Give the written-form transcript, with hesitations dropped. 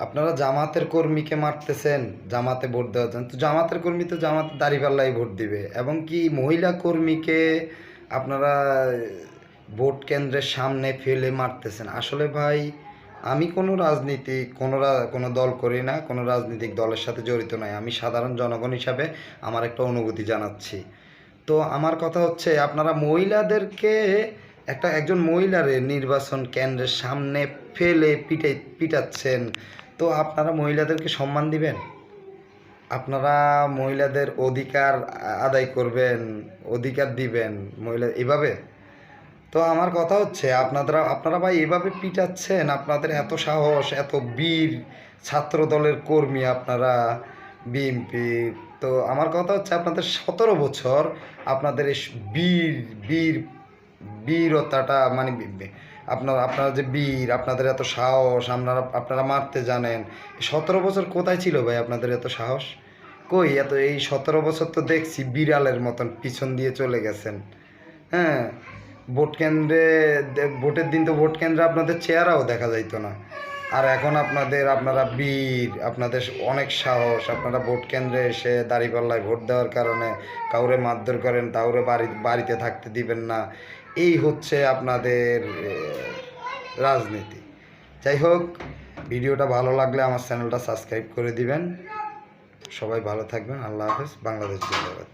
আপনারা জামাতের কর্মীকে মারতেছেন, জামাতে ভোট দেওয়ার জন্য। তো জামাতের কর্মী তো জামাতের দাঁড়িপাল্লাই ভোট দিবে, এবং কি মহিলা কর্মীকে আপনারা ভোট কেন্দ্রের সামনে ফেলে মারতেছেন। আসলে ভাই, আমি কোনো রাজনীতি কোনো দল করি না, কোনো রাজনৈতিক দলের সাথে জড়িত নাই। আমি সাধারণ জনগণ হিসাবে আমার একটা অনুভূতি জানাচ্ছি। তো আমার কথা হচ্ছে, আপনারা মহিলাদেরকে একজন মহিলারে নির্বাচন কেন্দ্রের সামনে ফেলে পিটাচ্ছেন। তো আপনারা মহিলাদেরকে সম্মান দিবেন? আপনারা মহিলাদের অধিকার আদায় করবেন, অধিকার দিবেন মহিলা এভাবে? তো আমার কথা হচ্ছে, আপনারা ভাই এভাবে পিটাচ্ছেন, আপনাদের এত সাহস, এত বীর ছাত্র দলের কর্মী আপনারা, বিএনপি। তো আমার কথা হচ্ছে, আপনাদের 17 বছর আপনাদের এই বীর বীর বীরতাটা মানে আপনারা যে বীর, আপনাদের এত সাহস, আপনারা মারতে জানেন। 17 বছর কোথায় ছিল ভাই আপনাদের এত সাহস? কই এই 17 বছর তো দেখছি বিড়ালের মতন পিছন দিয়ে চলে গেছেন। হ্যাঁ, ভোট কেন্দ্রে ভোটের দিন তো ভোট কেন্দ্রে আপনাদের চেহারাও দেখা যাইতো না। আর এখন আপনারা বীর, আপনাদের অনেক সাহস, আপনারা ভোট কেন্দ্রে এসে দাঁড়িপাল্লায় ভোট দেওয়ার কারণে কাউরে মারধর করেন, কাউরে বাড়িতে থাকতে দিবেন না। এই হচ্ছে আপনাদের রাজনীতি। যাই হোক, ভিডিওটা ভালো লাগলে আমার চ্যানেলটা সাবস্ক্রাইব করে দিবেন। সবাই ভালো থাকবেন। আল্লাহ হাফেজ। বাংলাদেশ জিন্দাবাদ।